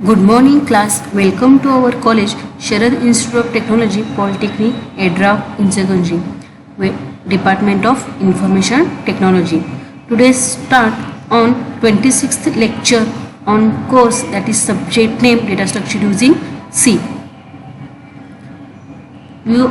Good morning class. Welcome to our college Sharad Institute of Technology Polytechnic Edra Insaganji Department of Information Technology. Today start on 26th lecture on course that is subject name data structure using C. You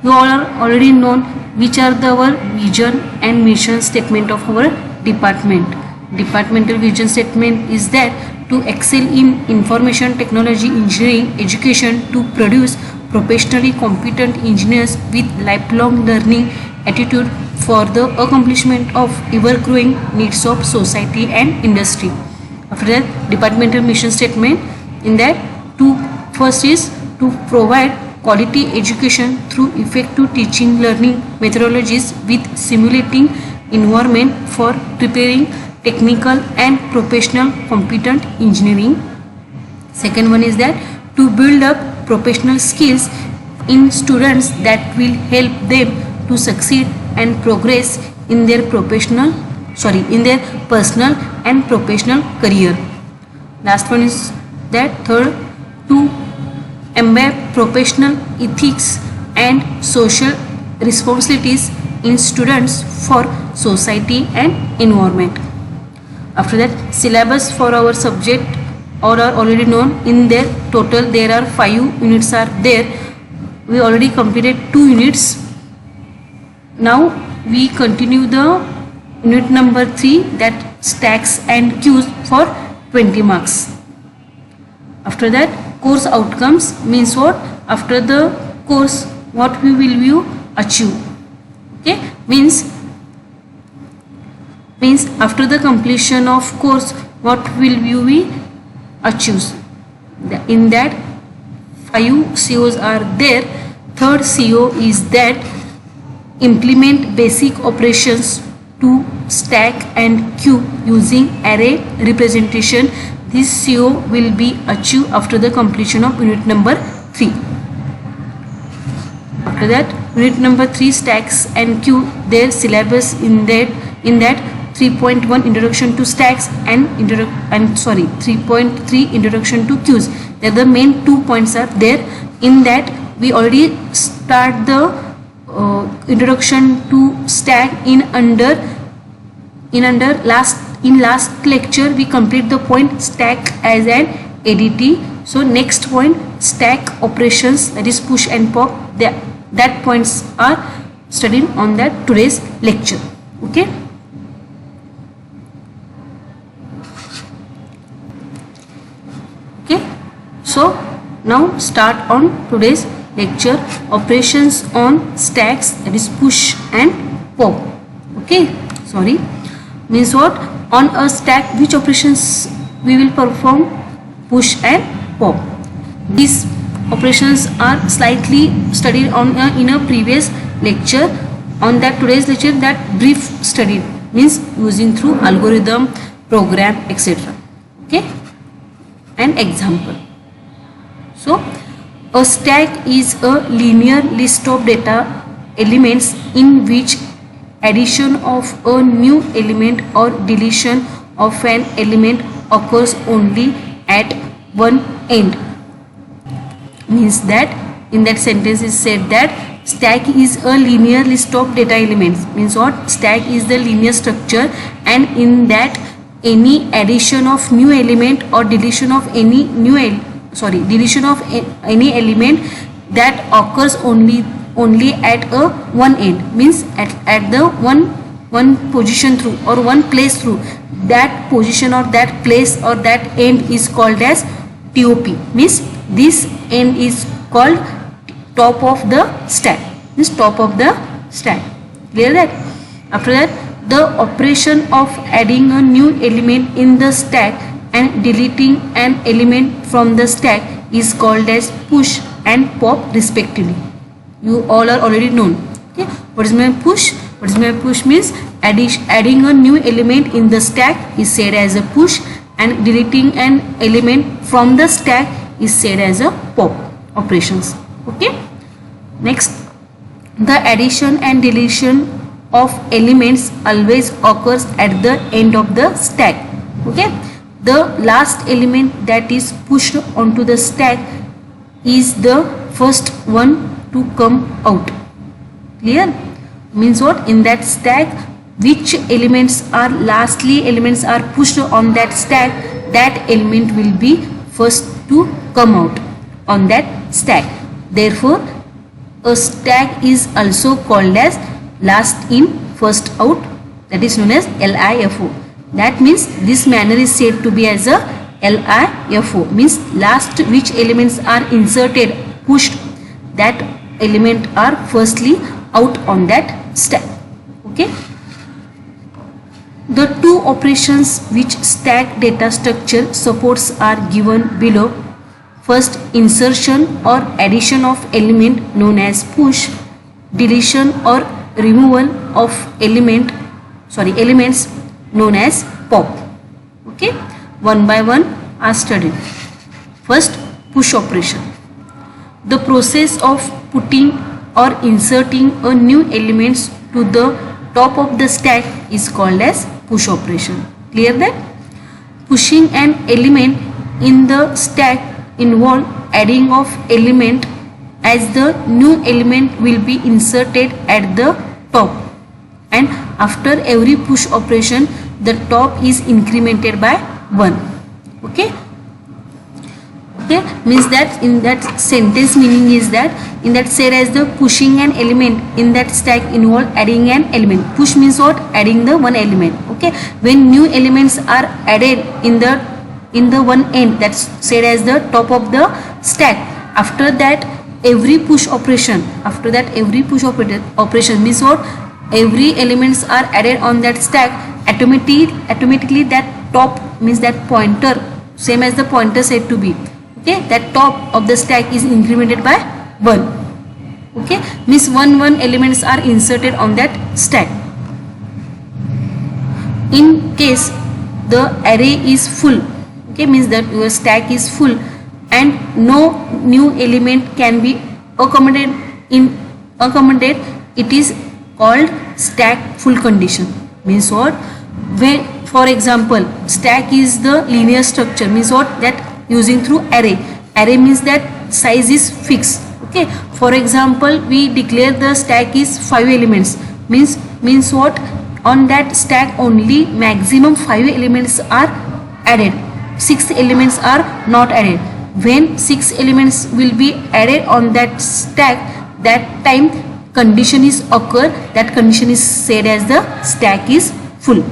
all are already known which are our vision and mission statement of our department. Departmental vision statement is that to excel in information technology engineering education, to produce professionally competent engineers with lifelong learning attitude for the accomplishment of ever-growing needs of society and industry. After that, departmental mission statement in that first is to provide quality education through effective teaching learning methodologies with simulating environment for preparing technical and professional competent engineering. Second one is that to build up professional skills in students that will help them to succeed and progress in their personal and professional career. Last one is that third, to embed professional ethics and social responsibilities in students for society and environment. After that, syllabus for our subject are already known. In their total there are 5 units are there. We already completed 2 units. Now we continue the unit number 3, that stacks and queues for 20 marks. After that, course outcomes means what? After the course what we will you achieve. Okay, means after the completion of course what will we achieve. In that 5 COs are there. Third CO is that implement basic operations to stack and queue using array representation. This CO will be achieved after the completion of unit number 3. After that, unit number 3 stacks and queue, their syllabus in that 3.1 introduction to stacks and 3.3 introduction to queues. There the main 2 points are there. In that we already start the introduction to stack in last lecture we complete the point stack as an ADT. So next point stack operations, that is push and pop, that points are studied on that today's lecture. Okay. So now start on today's lecture operations on stacks, that is push and pop. Okay, means what? On a stack which operations we will perform? Push and pop. These operations are slightly studied on in a previous lecture. On that today's lecture that brief studied, means using through algorithm, program, etc. Okay, an example. So a stack is a linear list of data elements in which addition of a new element or deletion of an element occurs only at one end. Means that in that sentence is said that stack is a linear list of data elements. Means what? Stack is the linear structure, and in that any addition of new element or deletion of any any element that occurs only at a one end, means at the one position through or one place through, that position or that place or that end is called as TOP. Means this end is called top of the stack. Means top of the stack. Clear that? After that, the operation of adding a new element in the stack and deleting an element from the stack is called as push and pop respectively. You all are already known. Okay, what is my push? What is my push? Means adding a new element in the stack is said as a push, and deleting an element from the stack is said as a pop operations. Okay, next, the addition and deletion of elements always occurs at the end of the stack. Okay, the last element that is pushed onto the stack is the first one to come out. Clear? Means what? In that stack, which elements are pushed on that stack, that element will be first to come out on that stack. Therefore, a stack is also called as last in first out, that is known as LIFO. That means this manner is said to be as a LIFO, means last which elements are inserted, pushed, that element are firstly out on that stack. Okay. The two operations which stack data structure supports are given below. First, insertion or addition of element known as push, deletion or removal of elements known as pop. Okay, one by one are studied. First, push operation. The process of putting or inserting a new elements to the top of the stack is called as push operation. Clear that? Pushing an element in the stack involve adding of element as the new element will be inserted at the top, and after every push operation the top is incremented by 1. Okay, means that in that sentence meaning is that in that said as the pushing an element in that stack involve adding an element. Push means what? Adding the one element. Okay, when new elements are added in the one end, that's said as the top of the stack. After that every push operation means what? Every elements are added on that stack, automatically that top means that pointer, same as the pointer said to be, okay, that top of the stack is incremented by 1. Okay, means one elements are inserted on that stack. In case the array is full, okay, means that your stack is full and no new element can be accommodated, it is called stack full condition. Means what? When, for example, stack is the linear structure, means what? That using through array means that size is fixed. Okay, for example, we declare the stack is 5 elements, means what? On that stack only maximum 5 elements are added, 6 elements are not added. When 6 elements will be added on that stack, that time condition is occur, that condition is said as the stack is full.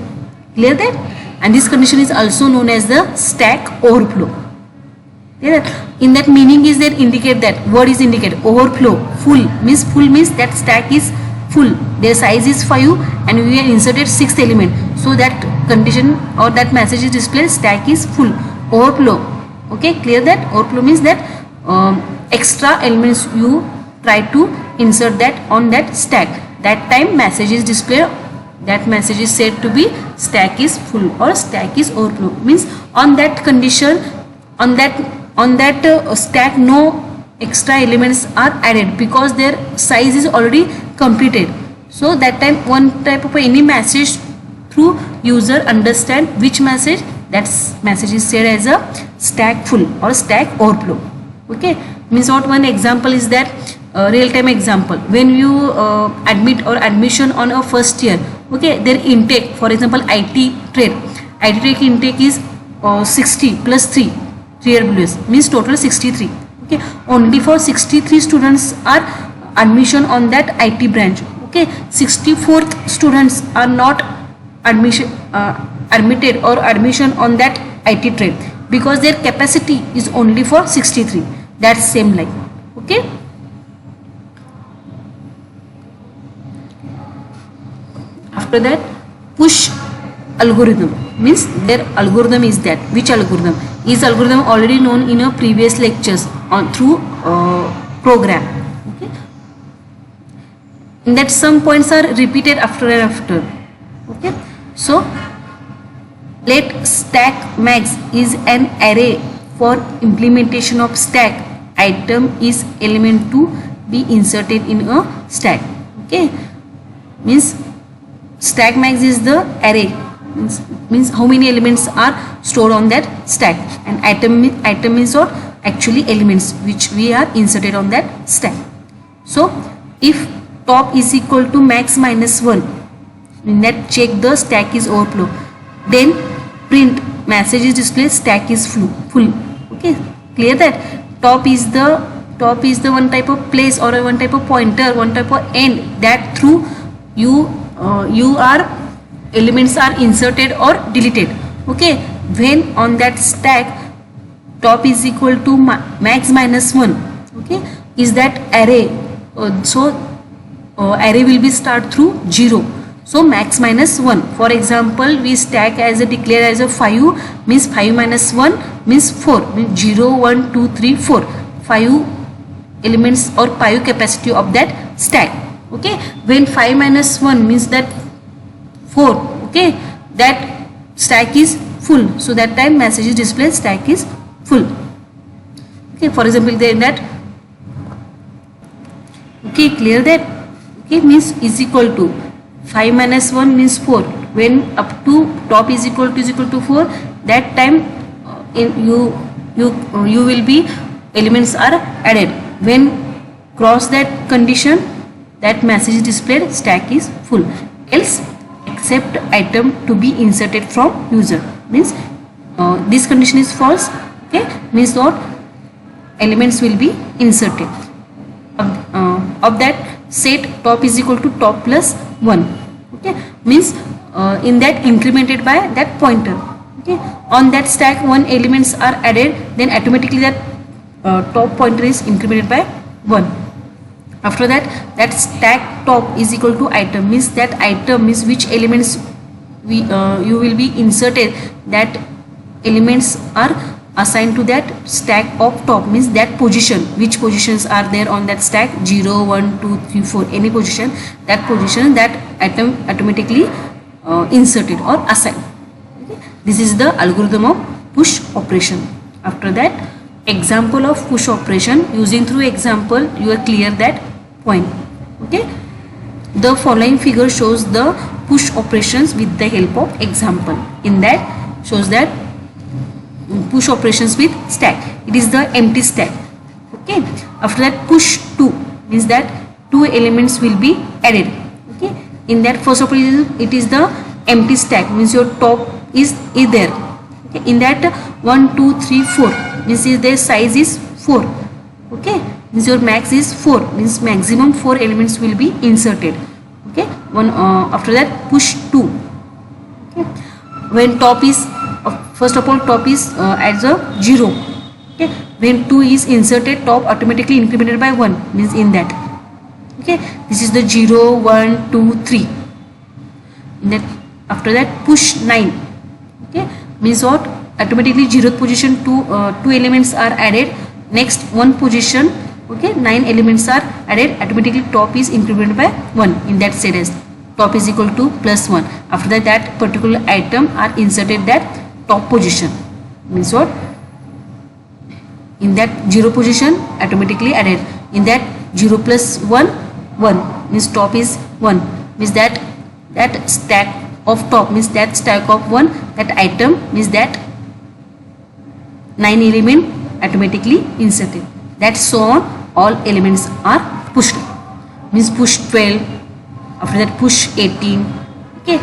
Clear that? And this condition is also known as the stack overflow. Clear that? In that meaning is that indicate that word is indicate overflow. Full means that stack is full, their size is 5 and we have inserted 6th element, so that condition or that message is displayed stack is full. Overflow. Okay, clear that? Overflow means that extra elements you try to insert that on that stack, that time message is displayed, that message is said to be stack is full or stack is overflow. Means on that condition, on that stack no extra elements are added because their size is already completed. So that time one type of any message through user understand which message, that message is said as a stack full or stack overflow. Okay, means what? One example is that real-time example, when you admit or admission on a first year, okay, their intake, for example IT trade intake is 60 plus 3 RWS, means total 63. Okay, only for 63 students are admission on that IT branch. Okay, 64th students are not admitted or admission on that IT trade because their capacity is only for 63. That's same like. Okay, after that push algorithm, means their algorithm is that, which algorithm is already known in a previous lectures on through program. Okay, in that some points are repeated after and after. Okay, so let stack max is an array for implementation of stack. Item is element to be inserted in a stack. Okay, means stack max is the array means how many elements are stored on that stack, and item is what actually elements which we are inserted on that stack. So if top is equal to max minus 1, net check the stack is overflow, then print message is displayed stack is full. Okay, clear that top is the one type of place or one type of pointer, one type of end that through you are elements are inserted or deleted. Okay, when on that stack top is equal to max minus 1, okay, is that array, array will be start through 0, so max minus 1. For example, we stack as a declare as a 5, means 5 minus 1 means 4, means 0 1 2 3 4, 5 elements or 5 capacity of that stack. Okay, when 5 minus 1 means that 4, okay, that stack is full, so that time message is displayed stack is full. Okay, for example, then that, okay, clear that. Okay, means is equal to 5 minus 1 means 4, when up to top is equal to 4, that time you will be elements are added. When cross that condition, that message is displayed stack is full, else except item to be inserted from user, means this condition is false. Okay, means what elements will be inserted of that set top is equal to top plus 1. Okay, means in that incremented by that pointer. Okay, on that stack one elements are added, then automatically that top pointer is incremented by 1. After that stack top is equal to item, means that item means which elements you will be inserted, that elements are assigned to that stack of top, means that position, which positions are there on that stack, 0 1 2 3 4, any position, that position that item automatically inserted or assigned. Okay, this is the algorithm of push operation. After that, example of push operation, using through example you are clear that point. Okay, the following figure shows the push operations with the help of example. In that shows that push operations with stack, it is the empty stack. Okay, after that push 2 means that 2 elements will be added. Okay, in that first operation it is the empty stack, means your top is there. Okay, in that 1 2 3 4 means their size is 4. Okay, means your max is 4, means maximum 4 elements will be inserted. Okay, after that push 2. Okay, when top is first of all top is as a 0. Okay, when 2 is inserted, top automatically incremented by 1, means in that. Okay, this is the 0 1 2 3. In that, after that push 9. Okay, means what automatically 0th position 2 elements are added, next 1 position, okay, 9 elements are added, automatically top is incremented by 1. In that series top is equal to plus 1. After that that particular item are inserted that top position, means what in that 0 position automatically added, in that 0 plus 1 1 means top is 1, means that stack of top, means that stack of 1, that item means that 9 element automatically inserted, that so on all elements are pushed, means push 12, after that push 18. Okay,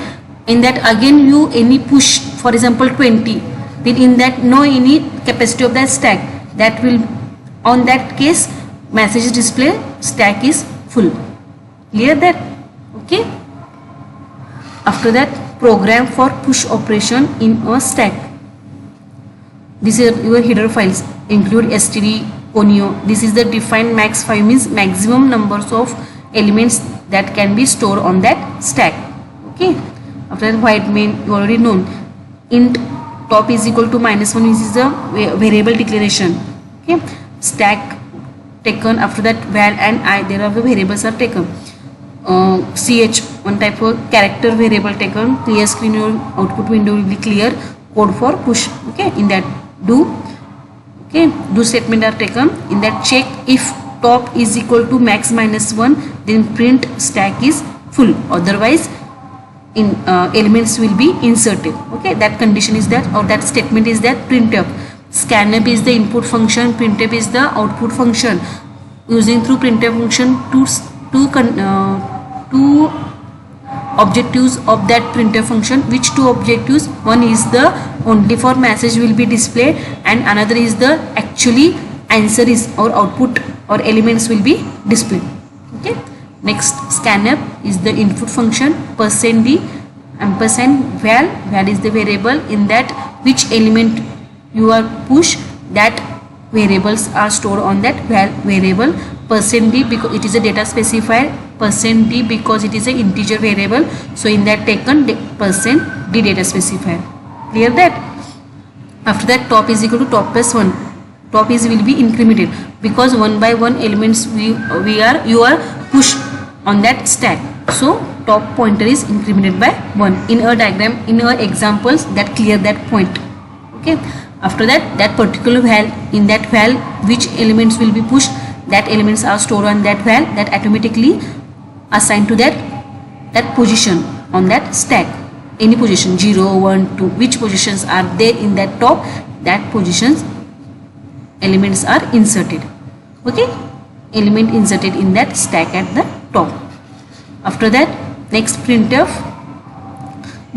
in that again you any push, for example 20, then in that no any capacity of that stack, that will on that case message display stack is full. Clear that? Okay, after that program for push operation in a stack. This is your header files, include std conio. This is the defined max 5, means maximum numbers of elements that can be stored on that stack. Okay, after that white main you already known, int top is equal to -1, this is the variable declaration. Okay, stack taken, after that val and I, there are the variables are taken. Ch one type of character variable taken, clear screen, your output window will be clear, code for push. Okay, in that do, okay, do statement are taken, in that check if top is equal to max -1, then print stack is full, otherwise elements will be inserted. Okay, that condition is that, or that statement is that printf. Scanf is the input function, printf is the output function. Using through printf function two objectives of that printf function. Which two objectives? One is the only for message will be displayed, and another is the actually answer is or output or elements will be displayed. Okay, next scanf is the input function. %d ampersand val is the variable in that which element you are push, that variables are stored on that val variable. %d because it is a data specifier, %d because it is a integer variable, so in that taken %d data specifier. Clear that? After that, top is equal to top plus 1. Top is will be incremented because one by one elements you are pushed on that stack, so top pointer is incremented by 1. In a diagram, in our examples, that clear that point. Okay, after that, that particular val, in that val which elements will be pushed, that elements are stored on that val, that automatically assigned to that position on that stack. Any position 0, 1, 2, which positions are there in that top, that positions elements are inserted. Okay, element inserted in that stack at the top. After that, next printf.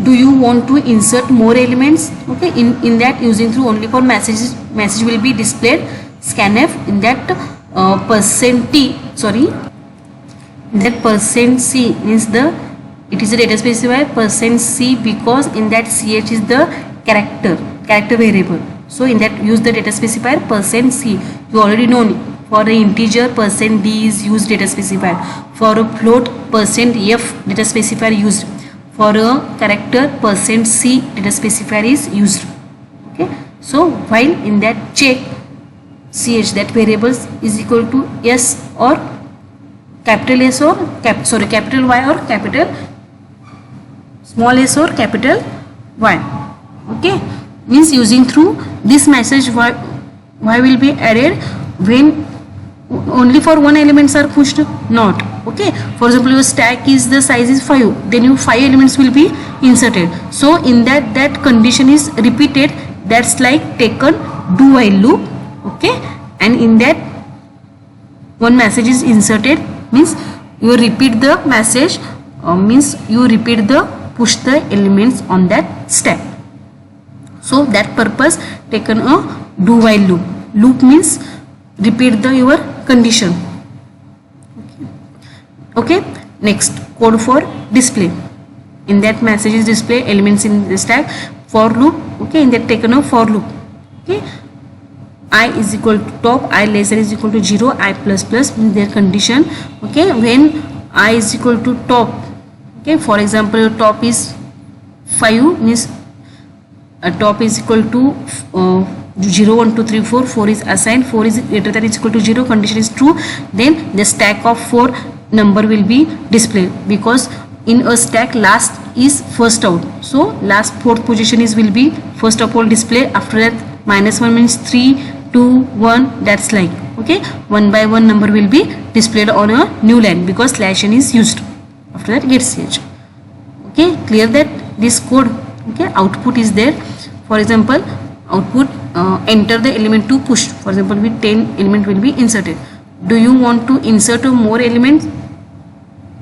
Do you want to insert more elements? Okay, in that using through only for message will be displayed. Scanf in that %t, sorry, that %c means it is a data specifier %c because in that ch is the character variable, so in that use the data specifier %c. You already know for an integer %d is used data specifier, for a float %f data specifier used, for a character %c data specifier is used. Okay, so while in that check ch, that variables is equal to s or capital S or capital Y or capital small s or capital Y. Okay, means using through this message y will be added when only for one elements are pushed, not. Okay, for example, your stack is the size is 5, then your 5 elements will be inserted, so in that condition is repeated. That's like taken do while loop. Okay, and in that one message is inserted, means you repeat the message, means you repeat the push the elements on that stack. So that purpose taken a do while loop. Loop means repeat the your condition. Okay, next code for display. In that message is display elements in the stack. For loop. Okay, in that taken a for loop. Okay, I is equal to top, I lesser is equal to 0, I plus plus means their condition. Okay, when I is equal to top, okay, for example top is 5 means top is equal to 0, 1, 2, 3, 4, 4 is assigned, 4 is greater than is equal to 0, condition is true, then the stack of 4 number will be displayed, because in a stack last is first out, so last fourth position is will be first of all display. After that -1 means 3, 2, 1, that's like. Okay, one by one number will be displayed on a new line because /n is used. After that get ch. Okay, clear that this code. Okay, output is there. For example, output enter the element to push. For example, with 10 element will be inserted. Do you want to insert more elements?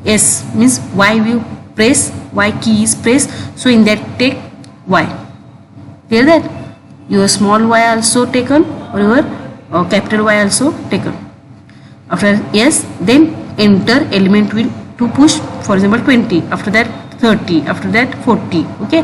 Yes, means y will press, y key is pressed, so in that take y. Clear that? Your small y also taken or your capital Y also taken. After yes, then enter element will to push, for example 20, after that 30, after that 40. Okay,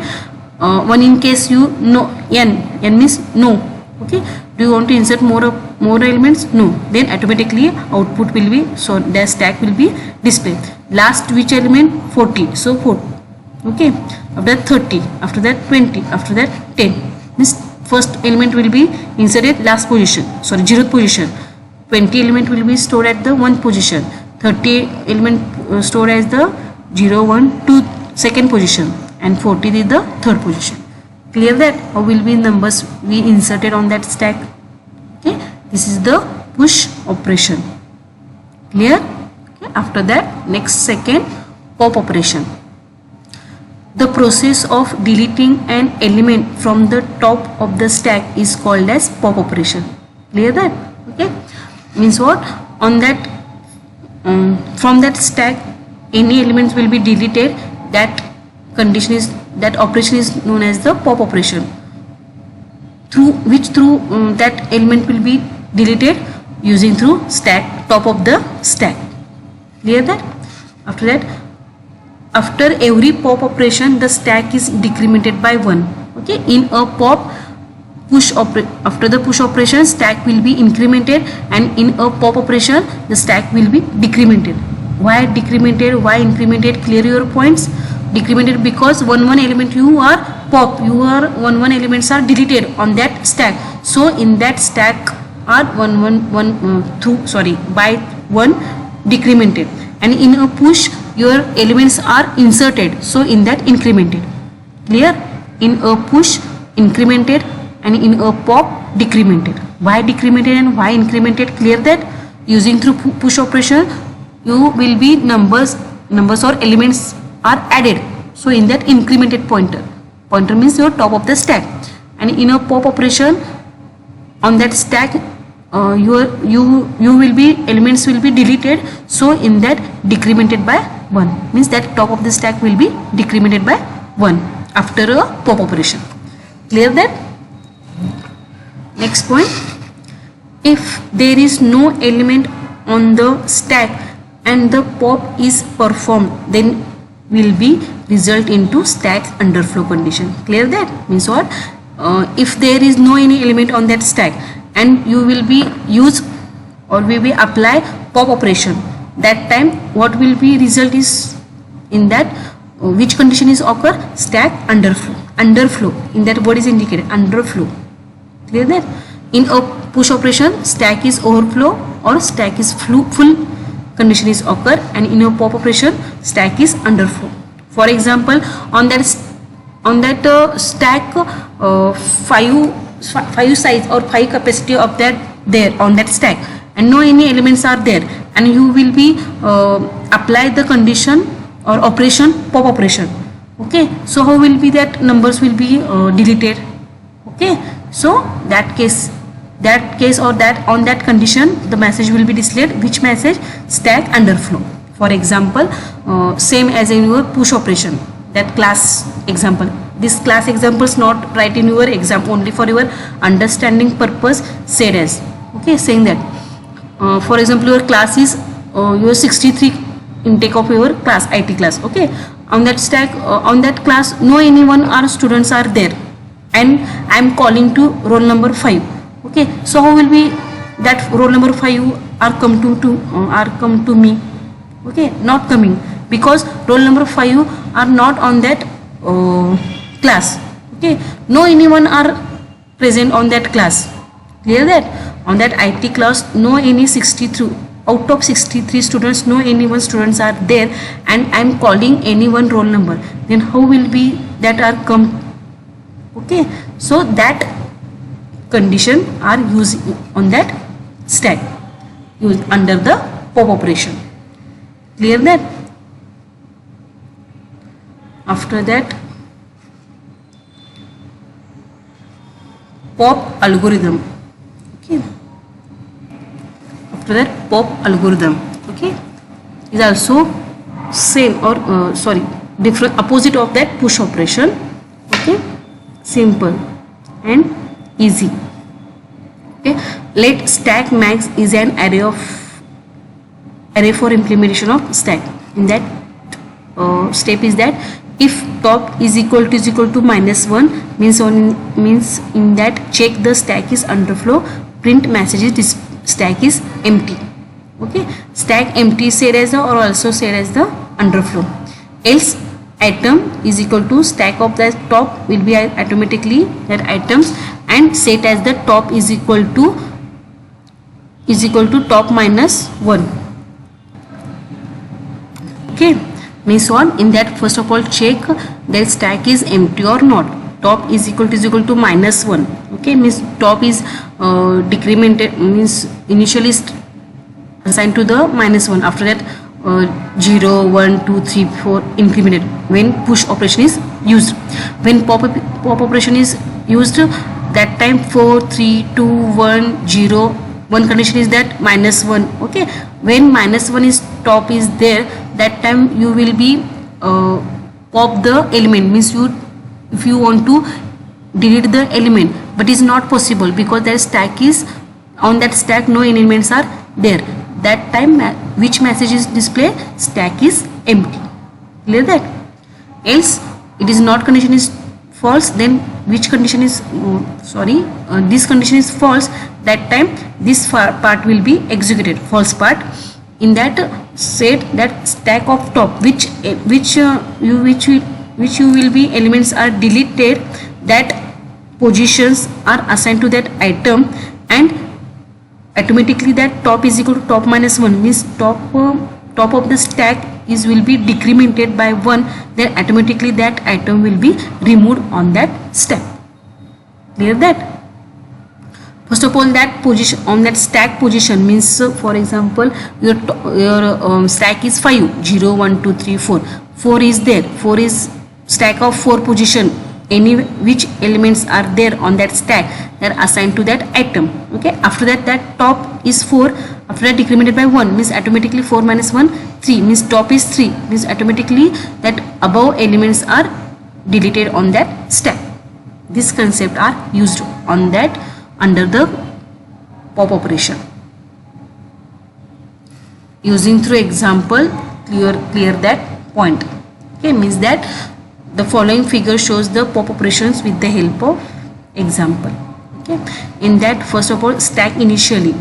one in case you know n means no. Okay, do you want to insert more elements? No, then automatically output will be, so the stack will be displayed. Last which element? 40, so 4. Okay, after that 30, after that 20, after that 10. This first element will be inserted last position, sorry 0th position. 20 element will be stored at the 1st position. 30 element stored as the 0, 1, 2 second position, and 40 is the 3rd position. Clear that? How will be numbers we inserted on that stack? Okay, this is the push operation. Clear? Okay, after that next second pop operation. The process of deleting an element from the top of the stack is called as pop operation. Clear that? Okay. Means what? On that from that stack, any elements will be deleted. That operation is known as the pop operation. Through that element will be deleted using through stack, top of the stack. Clear that? After that, after every pop operation, the stack is decremented by 1. Okay, in a after the push operation, stack will be incremented, and in a pop operation, the stack will be decremented. Why decremented? Why incremented? Clear your points. Decremented because one element you are pop, one elements are deleted on that stack. So in that stack are by 1 decremented, and in a push your elements are inserted, so in that incremented. Clear? In a push incremented, and in a pop decremented. Why decremented and why incremented? Clear that? Using through push operation, you will be numbers or elements are added, so in that incremented pointer means your top of the stack, and in a pop operation on that stack elements will be deleted, so in that decremented by 1 means that top of the stack will be decremented by 1 after a pop operation. Clear that? Next point, if there is no element on the stack and the pop is performed, then will be result into stack underflow condition. Clear that? Means what? If there is no any element on that stack and you will be use or we will apply pop operation, that time what will be result is in that which condition is occur? Stack underflow. In that word is indicated underflow. Clear that? In a push operation, stack is overflow or stack is full condition is occur, and in a pop operation stack is underflow. For example, on that stack 5 size or 5 capacity of that there on that stack, and no any elements are there, and you will be apply the condition or operation pop operation. Okay, so how will be that numbers will be deleted? Okay, so that case or that on that condition the message will be displayed. Which message? Stack underflow. For example, same as in your push operation, that class example. This class example is not write in your exam, only for your understanding purpose said as. Okay, saying that for example your class is your 63 intake of your class, IT class. Okay, on that stack on that class no anyone or students are there, and I am calling to roll number 5. Okay, so how will be that roll number 5 are come to me? Okay, not coming because roll number 5 are not on that class. Okay, no anyone are present on that class. Clear that? On that IT class no any 63 out of 63 students, no any one students are there, and I am calling any one roll number. Then how will be that are come? Okay, so that condition are used on that stack used under the pop operation. Clear that? After that, pop algorithm. Okay, after that pop algorithm, okay, is also same or different opposite of that push operation. Okay, simple and easy. Okay, let stack max is an array for implementation of stack. In that step is that if top is equal to -1 means in that check the stack is underflow, print messages this stack is empty. Okay, stack empty said as or also said as the underflow. Else item is equal to stack of the top will be automatically that items, and set as the top is equal to top -1. Okay, means what? In that first of all check that stack is empty or not. Top is equal to -1. Okay, means top is decremented, means initially assigned to the -1. After that 0 1 2 3 4 incremented when push operation is used. When pop operation is used, that time 4 3 2 1 0, one condition is that -1. Okay, when -1 is top is there, that time you will be pop the element, means you, if you want to delete the element, but is not possible because that stack is, on that stack no elements are there. That time which message is display? Stack is empty. Clear that? Else it is not, condition is false, then which condition is this condition is false, that time this part will be executed, false part. In that set, that stack of top which you will be elements are deleted, that positions are assigned to that item, and automatically that top is equal to top -1, means top of the stack is will be decremented by 1, then automatically that item will be removed on that step. Clear that? First of all, that position on that stack position means, for example, your stack is 5, 0 1 2 3 4, 4 is there, 4 is stack of 4 position, any which elements are there on that stack, they are assigned to that item. Okay, after that, that top is 4, after that decremented by 1, means automatically 4 minus 1 3, means top is 3, means automatically that above elements are deleted on that stack. This concept are used on that under the pop operation. Using through example, clear that point. Okay, means that the following figure shows the pop operations with the help of example. Okay, in that, first of all, stack initially.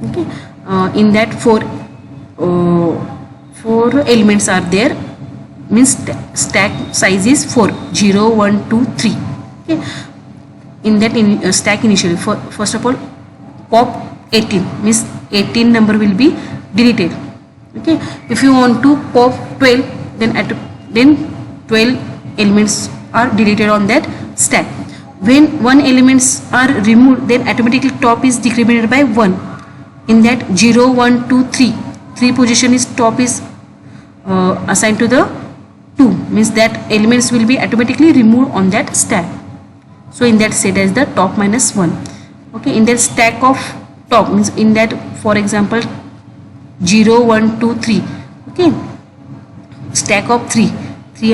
Okay, in that four elements are there, means stack size is 4, 0 1 2 3. Okay, in that stack initially, first of all, pop 18, means 18 number will be deleted. Okay, if you want to pop 12, then 12 elements are deleted on that stack. When 1 elements are removed, then automatically top is decremented by 1. In that 0 1 2 3 position is top is assigned to the 2, means that elements will be automatically removed on that stack. So in that set as the top -1. Okay, in that stack of top, means in that, for example, 0 1 2 3. Okay, stack of 3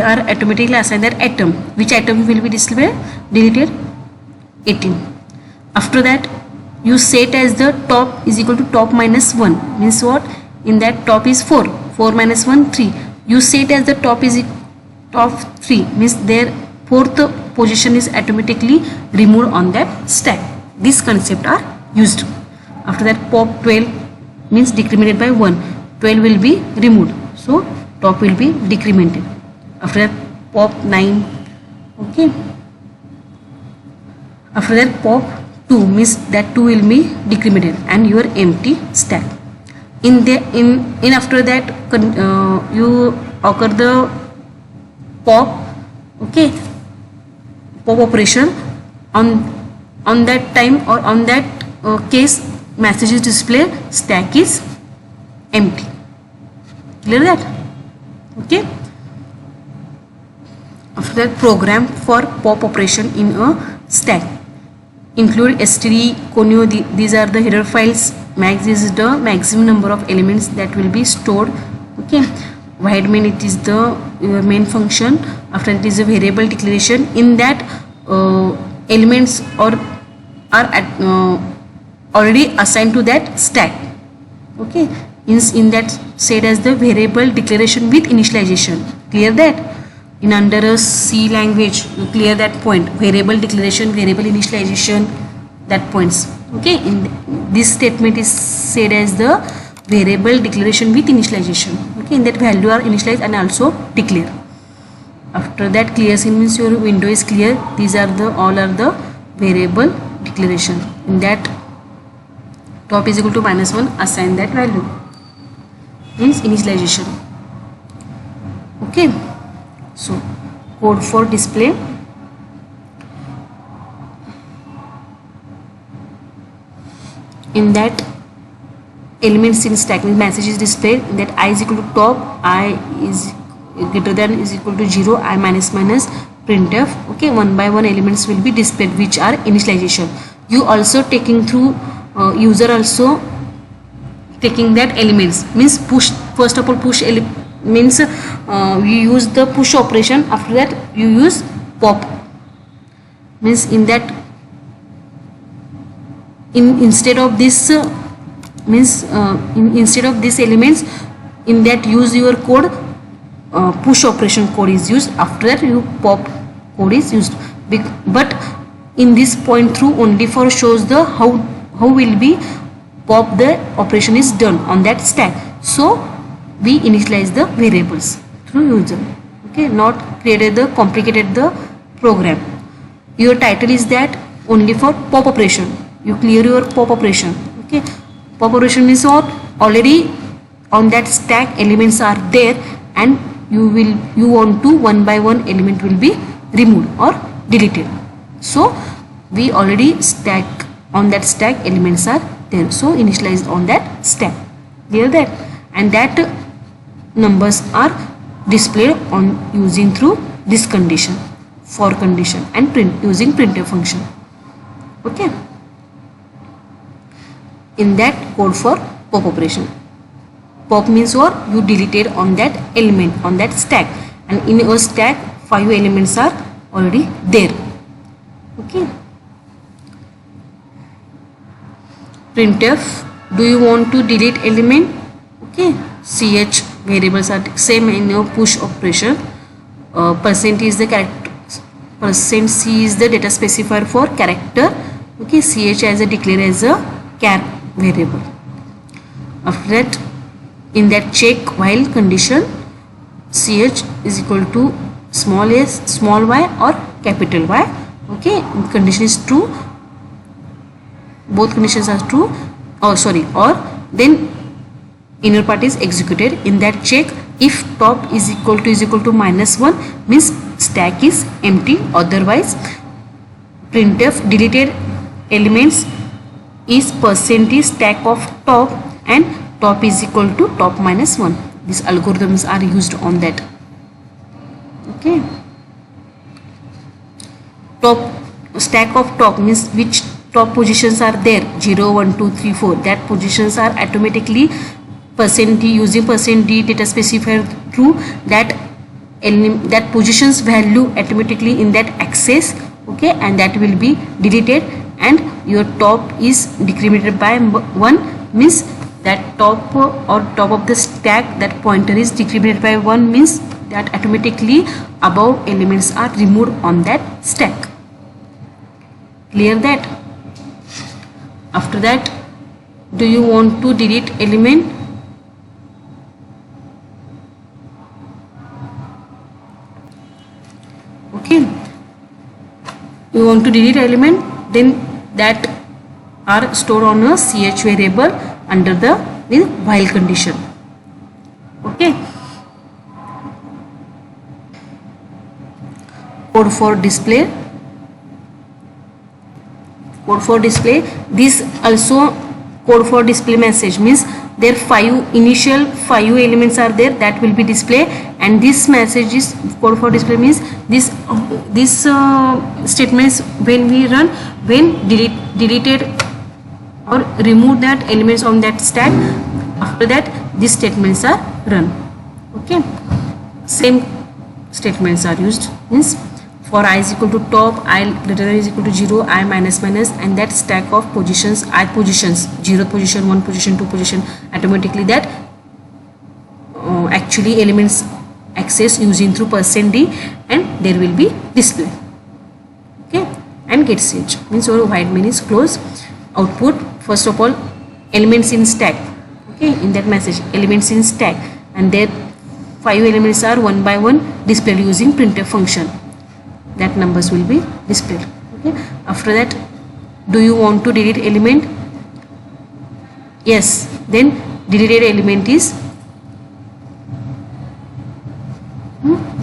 are automatically assigned that item. Which item will be displayed? Deleted 18. After that, you set as the top is equal to top -1, means what? In that top is 4, 4 minus 1 3. You set as the top is top 3, means their fourth position is automatically removed on that stack. This concept are used. After that, pop 12 means decremented by 1. 12 will be removed, so top will be decremented. After that, pop 9. Okay, after that, pop 2 means that 2 will be decremented and your empty stack. In after that, you occur the pop. Okay, pop operation. On that time or on that case, message is displayed, stack is empty. Clear that? Okay, after that, program for pop operation in a stack include std, conio. These are the header files. Max is the maximum number of elements that will be stored. Okay, void main, it is the main function. After that is a variable declaration. In that, elements are already assigned to that stack. Okay, in that said as the variable declaration with initialization. Clear that? In under a C language, you clear that point. Variable declaration, variable initialization, that points. Okay, in this statement is said as the variable declaration with initialization. Okay, in that value are initialized and also declare. After that, clear scene means your window is clear. These are the all are the variable declaration. In that, top is equal to -1, assign that value, means initialization. Okay, so code for display. In that, elements in stack means message is displayed that I is equal to top, I is greater than is equal to 0, I minus minus, printf. Okay, one by one elements will be displayed which are initialization. You also taking through user also taking that elements means push. First of all, push means you use the push operation. After that you use pop means in that instead of this instead of these elements in that use your code, push operation code is used. After that you pop code is used. But in this point through only for shows the how will be pop the operation is done on that stack. So we initialize the variables through user. Okay, not created the complicated the program. Your title is that only for pop operation. You clear your pop operation. Okay, pop operation means what? Already on that stack elements are there and you want to one by one element will be removed or deleted. So we already stack on that stack elements are there, so initialized on that stack. Clear that? And that numbers are displayed on using through this condition, for condition, and print using printf function. Okay, in that code for pop operation. Pop means what? You deleted on that element on that stack, and in a stack 5 elements are already there. Okay, printf, do you want to delete element? Okay, ch variables are same in your push operation. Percent is the character, percent c is the data specifier for character. Okay, ch as a declare as a char variable. After that, in that check while condition, ch is equal to small s, small y or capital Y. Okay, condition is true, both conditions are true, or then inner part is executed. In that check, if top is equal to -1 means stack is empty, otherwise printf deleted elements is percentage stack of top and top is equal to top -1. These algorithms are used on that. Okay, top stack of top means which top positions are there, 0 1 2 3 4, that positions are automatically %d using %d data specifier through that that positions value automatically in that access. Okay, and that will be deleted, and your top is decremented by 1 means that top or top of the stack, that pointer is decremented by 1 means that automatically above elements are removed on that stack. Clear that? After that, do you want to delete element? Okay, you want to delete element, then that are stored on a ch variable under the while condition. Okay, code for display. Code for display, this also code for display message means there initial 5 elements are there that will be displayed, and this message is code for display means this statements when we run, when deleted or remove that elements on that stack, after that these statements are run. Okay, same statements are used means for I is equal to top, I greater than is equal to 0, I minus minus, and that stack of positions, I positions, 0th position, 1 position, 2 position, automatically that actually elements access using through %d, and there will be display. Okay, and get ch means our while main is close. Output, first of all, elements in stack. Okay, in that message elements in stack, and there 5 elements are one by one displayed using printf function. That numbers will be displayed. Okay, after that, do you want to delete element? Yes, then deleted element is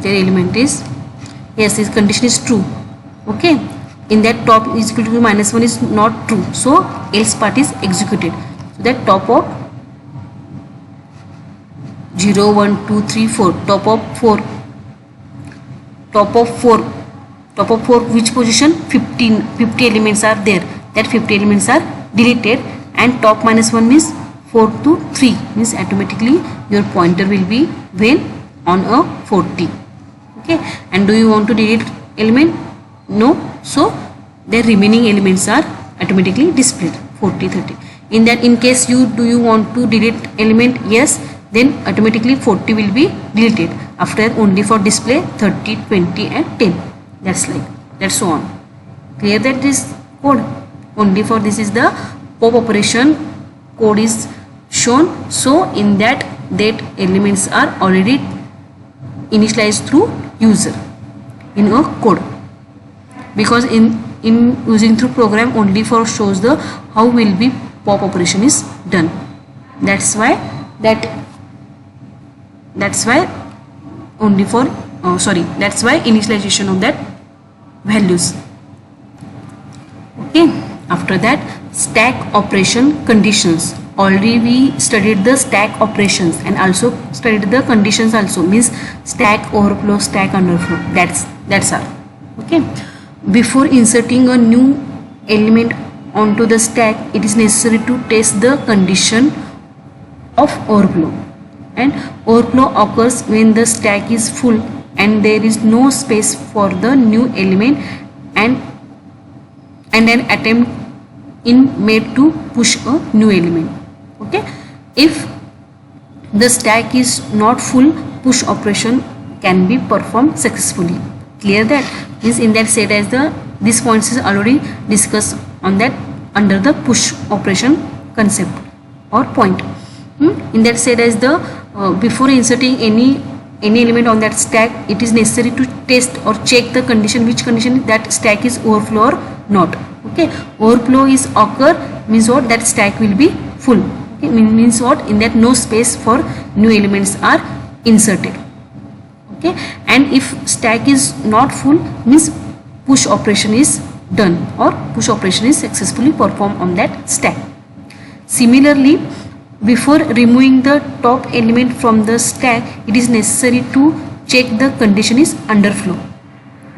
their element is, yes, this condition is true. Okay, in that top is equal to -1 is not true, so else part is executed. So that top of 0 1 2 3 4, top of 4, top of 4, top of 4 which position? 50 elements are there, that 50 elements are deleted, and top minus 1 means 4 to 3 means automatically your pointer will be when on a 40. Okay, and do you want to delete element? No, so the remaining elements are automatically displayed 40 30. In that, in case you want to delete element, yes, then automatically 40 will be deleted. After that, only for display 30 20 and 10, that's like that's so on. Clear that this code? Only for this is the pop operation code is shown. So in that elements are already initialized through user in a code, because in using through program only for shows the how will be pop operation is done. That's why only for that's why initialization of that values. Okay, after that, stack operation conditions. Already we studied the stack operations and also studied the conditions also, means stack overflow, stack underflow, that's all. Okay, before inserting a new element onto the stack, it is necessary to test the condition of overflow, and overflow occurs when the stack is full and there is no space for the new element, and an attempt in made to push a new element. Okay, if the stack is not full, push operation can be performed successfully. Clear that? Means in that set as the this points is already discussed on that under the push operation concept or point. In that said as the before inserting any element on that stack, it is necessary to test or check the condition, which condition that stack is overflow or not. Okay, overflow is occur means what? That stack will be full. Okay, means what? In that no space for new elements are inserted. Okay, and if stack is not full, means push operation is done or push operation is successfully performed on that stack. Similarly, before removing the top element from the stack, it is necessary to check the condition is underflow.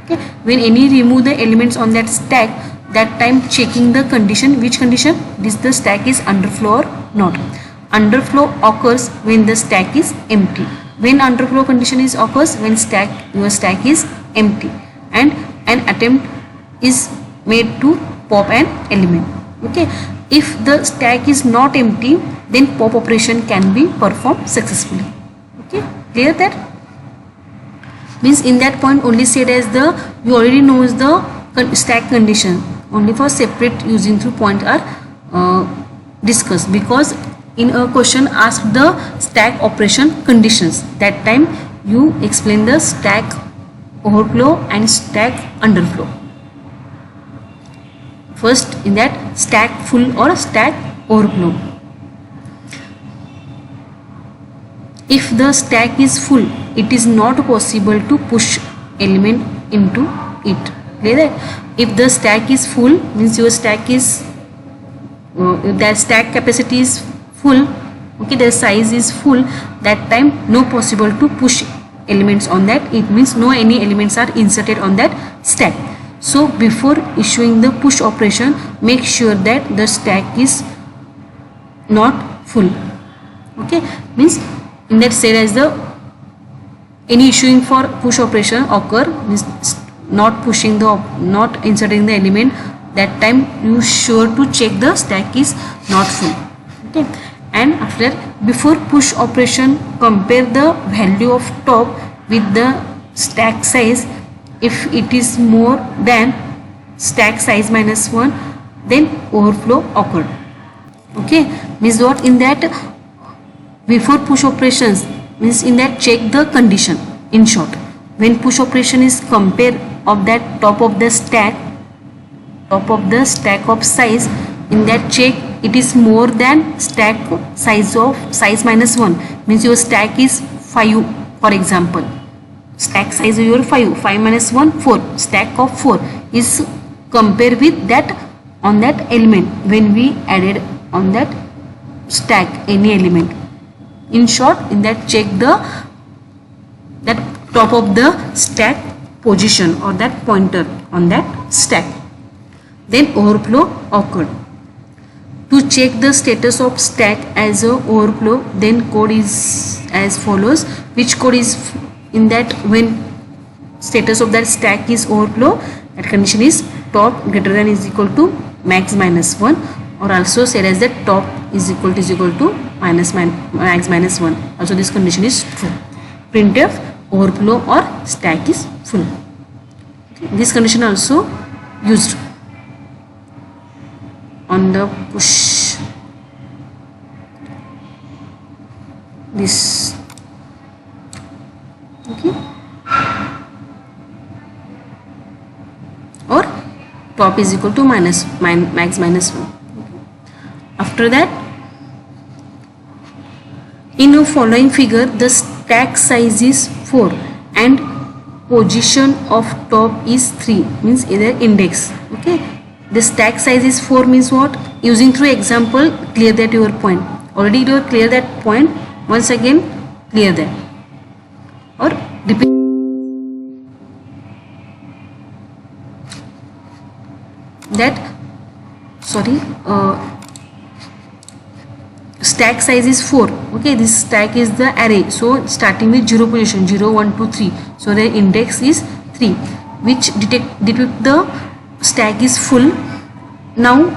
Okay, when any remove the elements on that stack, that time checking the condition, which condition? This the stack is underflow or not. Underflow occurs when the stack is empty. When underflow condition is occurs when your stack is empty and an attempt is made to pop an element. Okay, if the stack is not empty, then pop operation can be performed successfully. Okay, clear that? Means in that point only said as the you already knows the stack condition, only for separate using through point are discussed, because in a question asked the stack operation conditions, that time you explain the stack overflow and stack underflow. First in that stack full or stack overflow. If the stack is full, it is not possible to push element into it. Clear that? If the stack is full, means your stack is that stack capacity is full. Okay, the size is full. That time no possible to push elements on that. It means no any elements are inserted on that stack. So before issuing the push operation, make sure that the stack is not full. Okay, means in that said as the any issuing for push operation occur means not pushing the not inserting the element, that time you sure to check the stack is not full. Okay, and after before push operation, compare the value of top with the stack size. If it is more than stack size minus 1, then overflow occurred. Okay, means what? In that before push operations, means in that check the condition. In short, when push operation is compare of that top of the stack of size, in that check it is more than stack size minus 1, means your stack is 5, for example. Stack size of your 5 minus 1 4, stack of 4 is compare with that on that element when we added on that stack any element. In short, in that check that top of the stack position or that pointer on that stack. Then overflow occurred. To check the status of stack as a overflow, then code is as follows. Which code is in that when status of that stack is overflow, that condition is top greater than is equal to max minus 1, or also said as that top is equal to max minus 1. Also this condition is true. Printf overflow or stack is full. Okay. This condition also used on the push. This. Okay. Or top is equal to max minus 1. Okay. After that, in the following figure, the stack size is 4 and position of top is 3, means either index. Okay, the stack size is 4 means what? Using through example, clear that your point. Already you clear that point. Once again, clear that or repeat. That stack size is 4. Okay, this stack is the array, so starting with 0 position 0 1 2 3, so the index is 3, which detect the stack is full. Now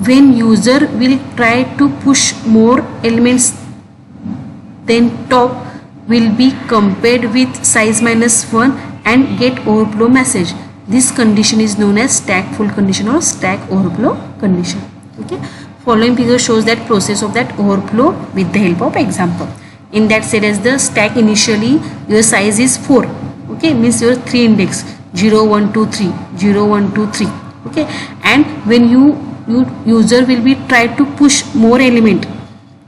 when user will try to push more elements, then top will be compared with size minus 1 and get overflow message. This condition is known as stack full condition or stack overflow condition. Okay, following figure shows that process of that overflow with the help of example. In that said as the stack initially your size is 4. Okay, means your 3 index 0 1 2 3 0 1 2 3. Okay, and when you user will be try to push more element.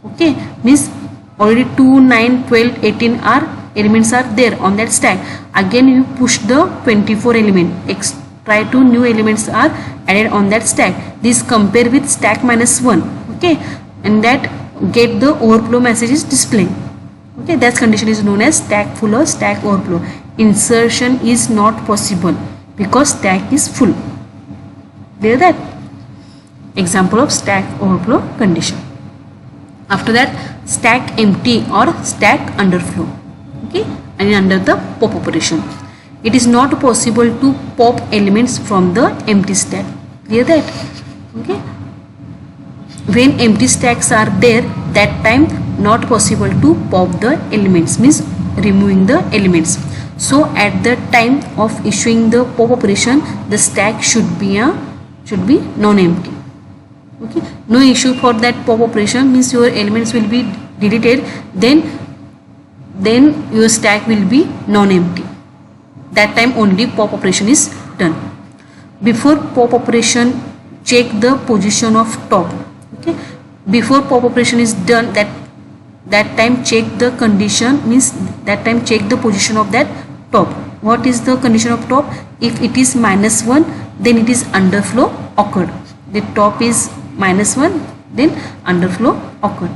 Okay, means already 2 9 12 18 elements are there on that stack. Again you push the 24 element, try to new elements are added on that stack. This compare with stack minus 1. Okay, and that get the overflow message is displaying. Okay, that condition is known as stack full or stack overflow. Insertion is not possible because stack is full. Clear that? Example of stack overflow condition. After that, stack empty or stack underflow. Okay, and under the pop operation, it is not possible to pop elements from the empty stack. Clear that? Okay, when empty stacks are there, that time not possible to pop the elements, means removing the elements. So at the time of issuing the pop operation, the stack should be non-empty. Okay, no issue for that pop operation, means your elements will be deleted, then your stack will be non-empty. That time only pop operation is done. Before pop operation, check the position of top. Okay, before pop operation is done, that time check the condition, means that time check the position of that top. What is the condition of top? If it is minus 1, then it is underflow occurred. The top is minus 1, then underflow occurred.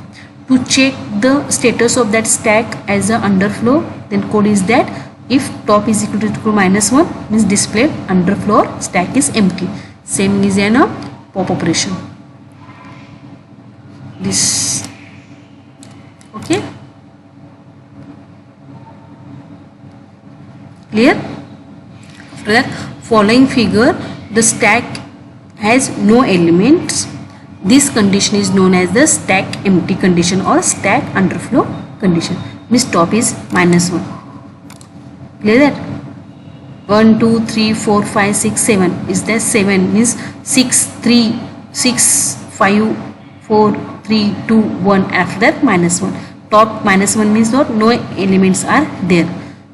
To check the status of that stack as a underflow, then code is that if top is equal to minus 1, means displayed underflow or stack is empty. Same is in a pop operation. This. Okay, clear? After that, following figure, the stack has no elements. This condition is known as the stack empty condition or stack underflow condition. Means top is minus 1. Clear that? 1 2 3 4 5 6 7 is there 7, means 6 3 6 5 4 3 2 1. After that minus 1. Top minus 1 means what? No elements are there.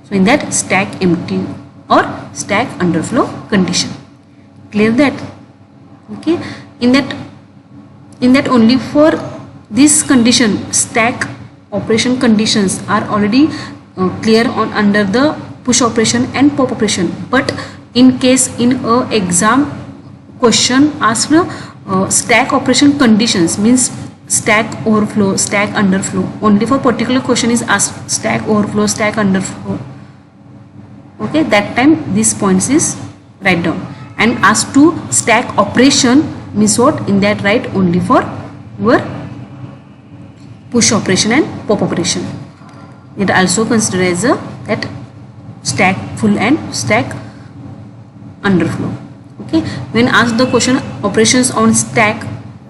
So in that stack empty or stack underflow condition. Clear that? Okay, in that only for this condition, stack operation conditions are already clear on under the push operation and pop operation. But in case in a exam question asked stack operation conditions, means stack overflow, stack underflow. Only for particular question is asked stack overflow, stack underflow. Okay, that time these points is write down. And as to stack operation means what? In that write only for your push operation and pop operation. It also considered as a that stack full and stack underflow. Okay, when asked the question operations on stack,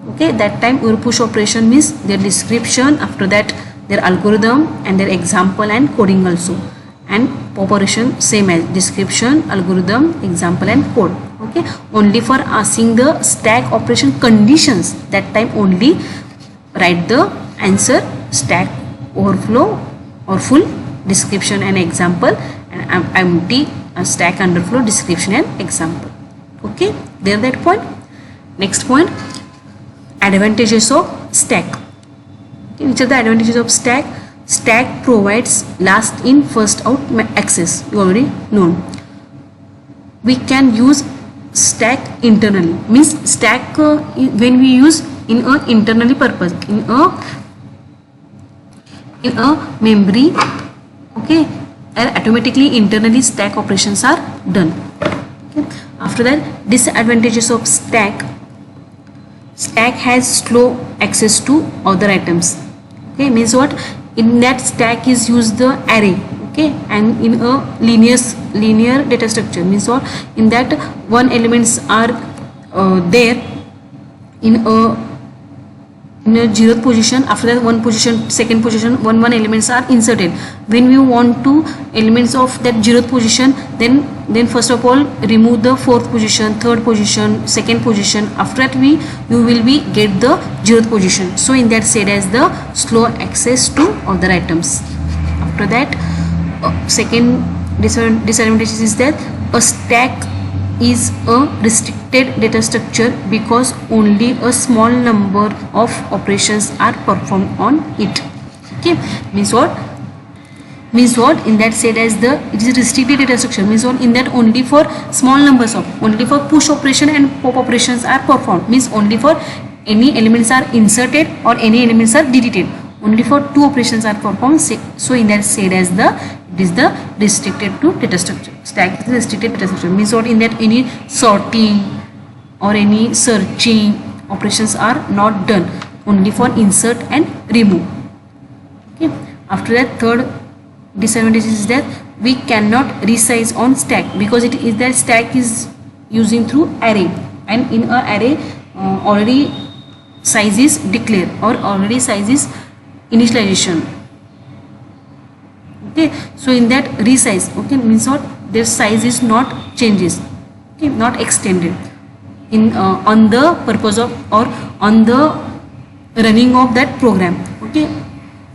okay, that time your push operation means their description, after that their algorithm and their example and coding also. And pop operation same as description, algorithm, example and code. Okay, only for asking the stack operation conditions, that time only write the answer stack overflow or full, description and example, and empty stack underflow, description and example. Okay, there that point. Next point, advantages of stack. Okay, which are the advantages of stack? Stack provides last in first out access, you already know. We can use stack internally, means stack when we use in a internally purpose, in a memory, okay, and automatically internally stack operations are done. Okay. After that, disadvantages of stack. Stack has slow access to other items. Okay, means what? In that stack is used the array, okay, and in a linear data structure means what? In that one elements are there in a zeroth position, after that one position, second position, one elements are inserted. When we want to elements of that zeroth position, then first of all remove the fourth position, third position, second position, after that you will be get the zeroth position. So in that said as the slow access to other items. After that second disadvantage is that a stack is a restricted data structure because only a small number of operations are performed on it. Okay, means what? In that said as the it is a restricted data structure means what? In that only for small numbers of, only for push operation and pop operations are performed, means only for any elements are inserted or any elements are deleted, only for two operations are performed. So in that said as it is the restricted to data structure. Stack is restricted data structure means what? In that any sorting or any searching operations are not done, only for insert and remove. Okay. After that, third disadvantage is that we cannot resize on stack because it is that stack is using through array, and in a array already size is declared or already size is initialization. Okay, so in that resize, okay, means what? Their size is not changes, okay, not extended in on the purpose of or on the running of that program. Okay,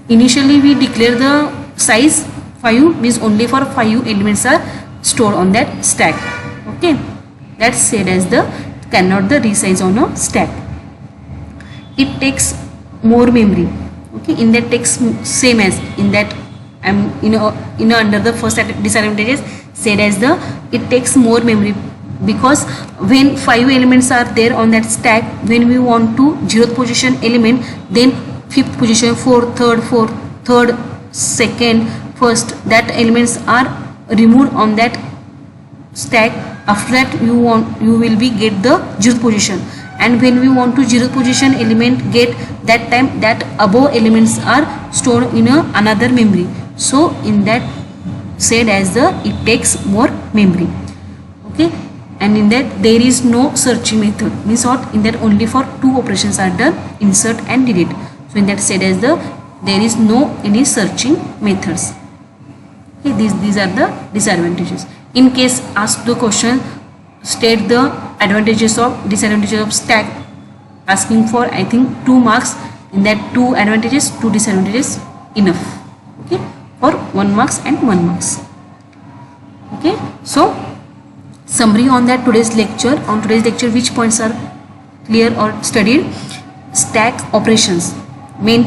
initially we declare the size 5 means only for 5 elements are stored on that stack. Okay, that's said as the cannot the resize on a stack. It takes more memory. Okay, in that takes same as in that under the first disadvantages said as the it takes more memory because when 5 elements are there on that stack, when we want to 0th position element, then 5th position, 4th, third, second, first, that elements are removed on that stack. After that you will be get the 0th position, and when we want to 0th position element get, that time that above elements are stored in another memory. So in that said as the it takes more memory. Okay, and in that there is no searching method, means what? In that only for 2 operations are done, insert and delete. So in that said as the there is no any searching methods. Okay, these are the disadvantages. In case asked the question, state the advantages of disadvantages of stack, asking for I think 2 marks. In that 2 advantages, 2 disadvantages enough. Okay, for 1 marks and 1 marks. Okay, so summary on that today's lecture. On today's lecture, which points are clear or studied? Stack operations, main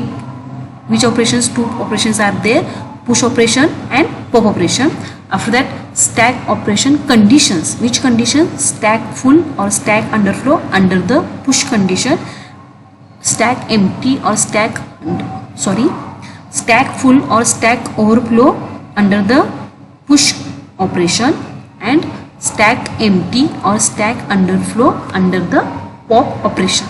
which operations, 2 operations are there, push operation and pop operation. After that, stack operation conditions, which condition? Stack full or stack underflow under the push condition. stack empty or stack full or stack overflow under the push operation, and stack empty or stack underflow under the pop operation.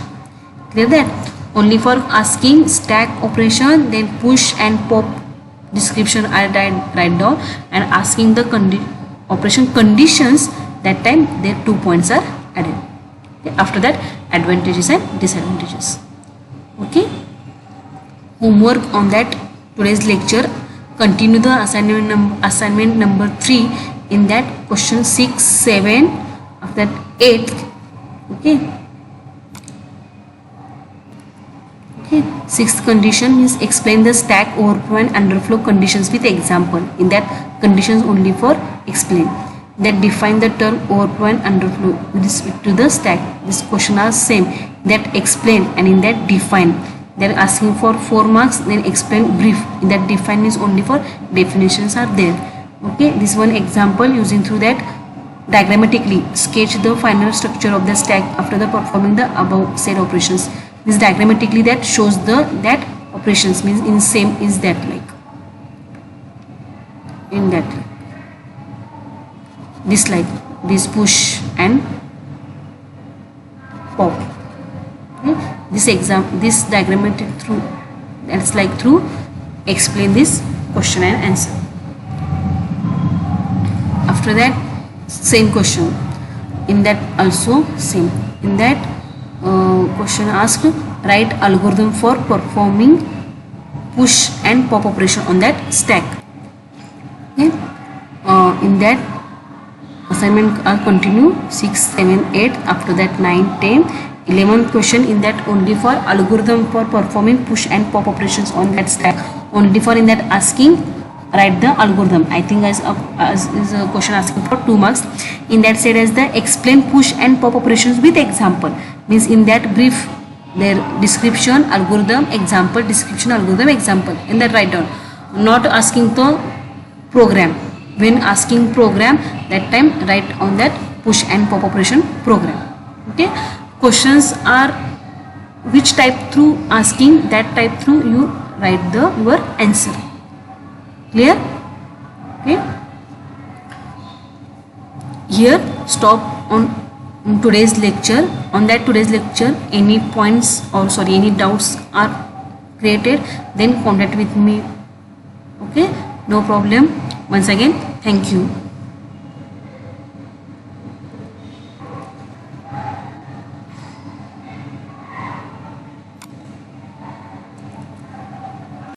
Clear that? Only for asking stack operation, then push and pop description I write down, and asking the operation conditions, that time their 2 points are added. Okay? After that, advantages and disadvantages. Okay, homework on that today's lecture. Continue the assignment number 3 in that question 6, 7, of that 8th. Okay. Sixth condition means explain the stack overflow and underflow conditions with example. In that, conditions only for explain. That define the term overflow and underflow with respect to the stack. This question are same. That explain, and in that define. They are asking for 4 marks. Then explain brief. In that define is only for definitions are there. Okay, this one example using through that diagrammatically sketch the final structure of the stack after the performing the above said operations. This diagrammatically that shows the that operations means in same is that like in that this like this push and pop. Okay. This diagrammatic through that's like through explain this question and answer. After that, same question. In that also same. In that question asked, write algorithm for performing push and pop operation on that stack. Okay. In that assignment continue 6, 7, 8. After that 9, 10, 11th question. In that only for algorithm for performing push and pop operations on that stack. Only for in that asking write the algorithm. I think as is a question asking for 2 marks. In that said as the explain push and pop operations with example. Means in that brief their description algorithm example description algorithm example. In that write down. Not asking the program. When asking program, that time write on that push and pop operation program. Okay. Questions are which type through asking, that type through you write the your answer. Clear? Okay. Here stop on today's lecture. On that today's lecture, any points or any doubts are created, then contact with me. Okay, no problem. Once again, thank you.